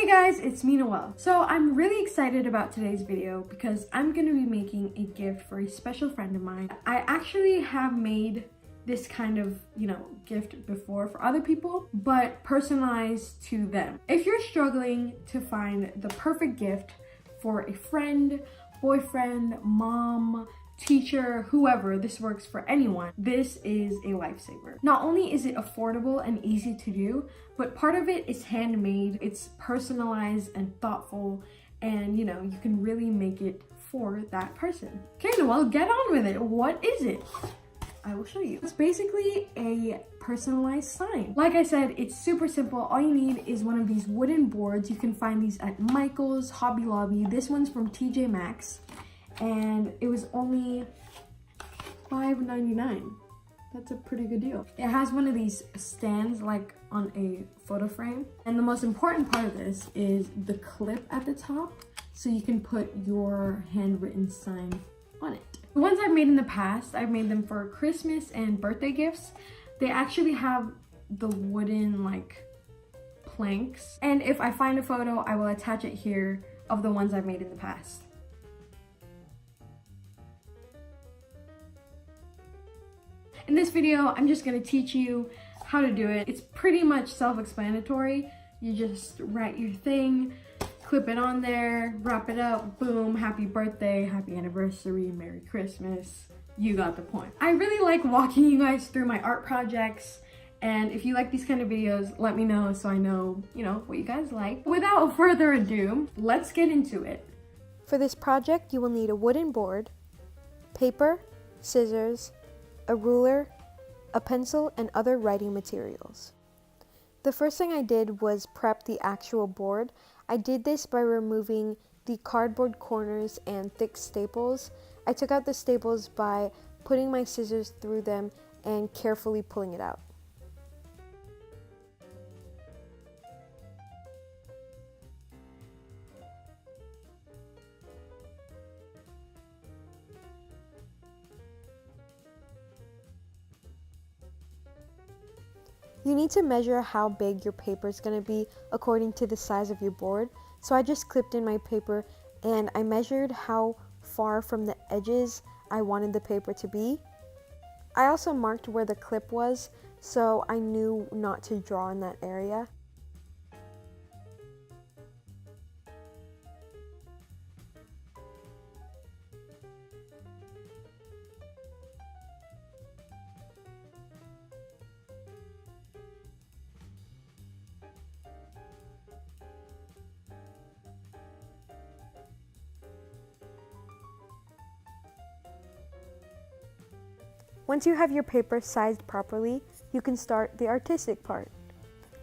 Hey guys, it's me Noelle. So I'm really excited about today's video because I'm going to be making a gift for a special friend of mine. I actually have made this kind of, gift before for other people, but personalized to them. If you're struggling to find the perfect gift for a friend, boyfriend, mom, teacher, whoever, this works for anyone, this is a lifesaver. Not only is it affordable and easy to do, but part of it is handmade, it's personalized and thoughtful, and you can really make it for that person. Okay, well, get on with it. What is it? I will show you. It's basically a personalized sign. Like I said, it's super simple. All you need is one of these wooden boards. You can find these at Michael's, Hobby Lobby. This one's from TJ Maxx, and it was only $5.99. That's a pretty good deal. It has one of these stands like on a photo frame. And the most important part of this is the clip at the top, so you can put your handwritten sign on it. The ones I've made in the past, I've made them for Christmas and birthday gifts. They actually have the wooden planks. And if I find a photo, I will attach it here of the ones I've made in the past. In this video, I'm just gonna teach you how to do it. It's pretty much self-explanatory. You just write your thing, clip it on there, wrap it up, boom, happy birthday, happy anniversary, Merry Christmas. You got the point. I really like walking you guys through my art projects, and if you like these kind of videos, let me know so I know, what you guys like. Without further ado, let's get into it. For this project, you will need a wooden board, paper, scissors, a ruler, a pencil, and other writing materials. The first thing I did was prep the actual board. I did this by removing the cardboard corners and thick staples. I took out the staples by putting my scissors through them and carefully pulling it out. You need to measure how big your paper is going to be according to the size of your board. So I just clipped in my paper and I measured how far from the edges I wanted the paper to be. I also marked where the clip was so I knew not to draw in that area. Once you have your paper sized properly, you can start the artistic part.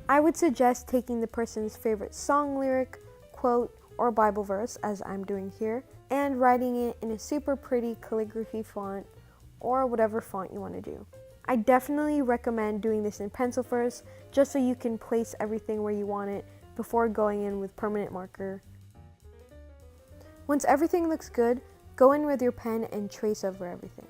I would suggest taking the person's favorite song lyric, quote, or Bible verse, as I'm doing here, and writing it in a super pretty calligraphy font or whatever font you want to do. I definitely recommend doing this in pencil first, just so you can place everything where you want it before going in with permanent marker. Once everything looks good, go in with your pen and trace over everything.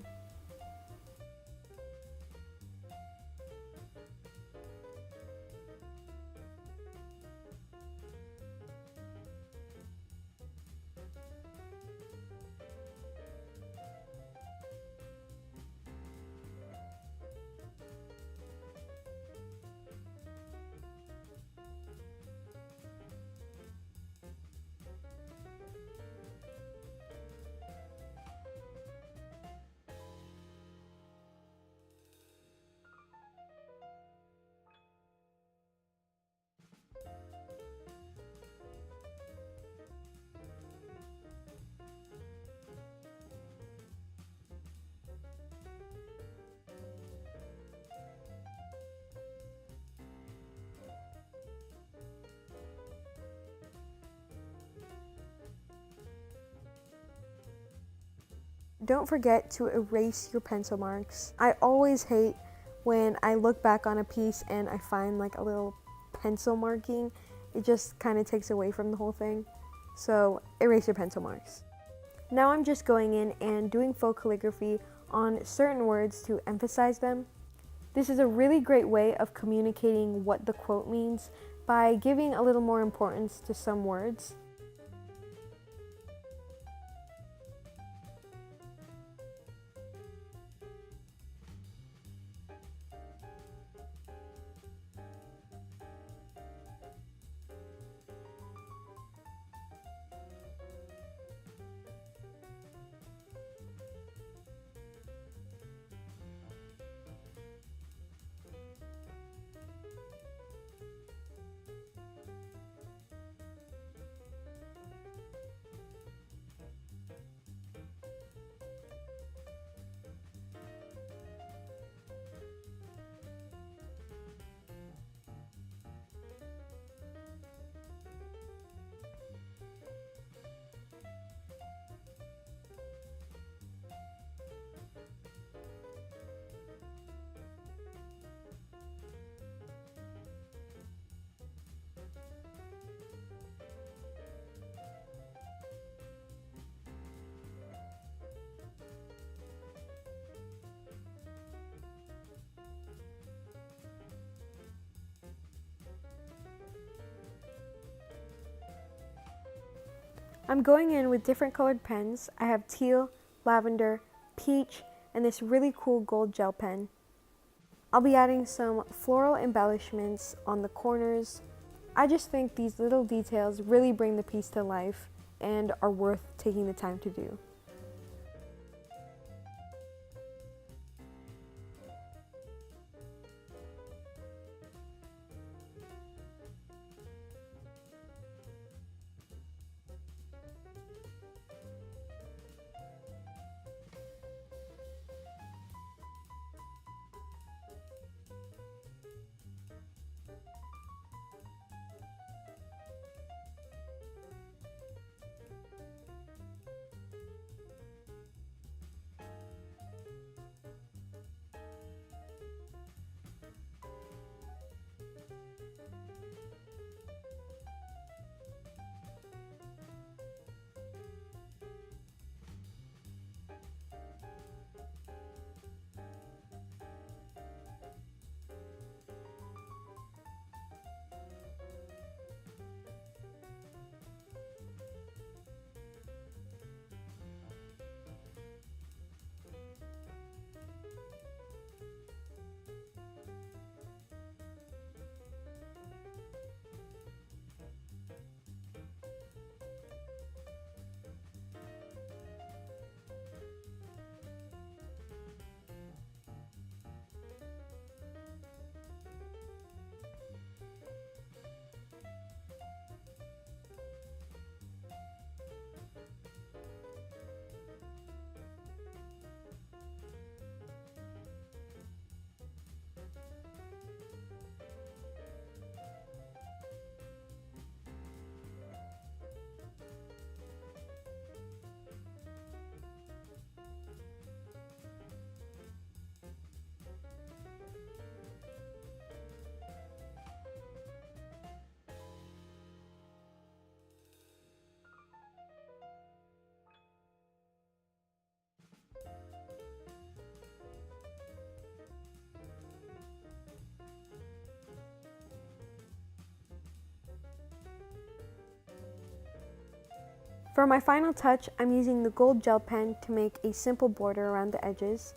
Don't forget to erase your pencil marks. I always hate when I look back on a piece and I find like a little pencil marking. It just kind of takes away from the whole thing. So erase your pencil marks. Now I'm just going in and doing faux calligraphy on certain words to emphasize them. This is a really great way of communicating what the quote means by giving a little more importance to some words. I'm going in with different colored pens. I have teal, lavender, peach, and this really cool gold gel pen. I'll be adding some floral embellishments on the corners. I just think these little details really bring the piece to life and are worth taking the time to do. For my final touch, I'm using the gold gel pen to make a simple border around the edges.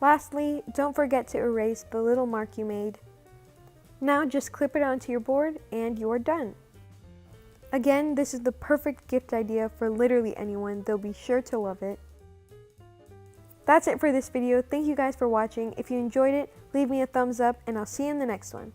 Lastly, don't forget to erase the little mark you made. Now just clip it onto your board and you're done. Again, this is the perfect gift idea for literally anyone. They'll be sure to love it. That's it for this video. Thank you guys for watching. If you enjoyed it, leave me a thumbs up and I'll see you in the next one.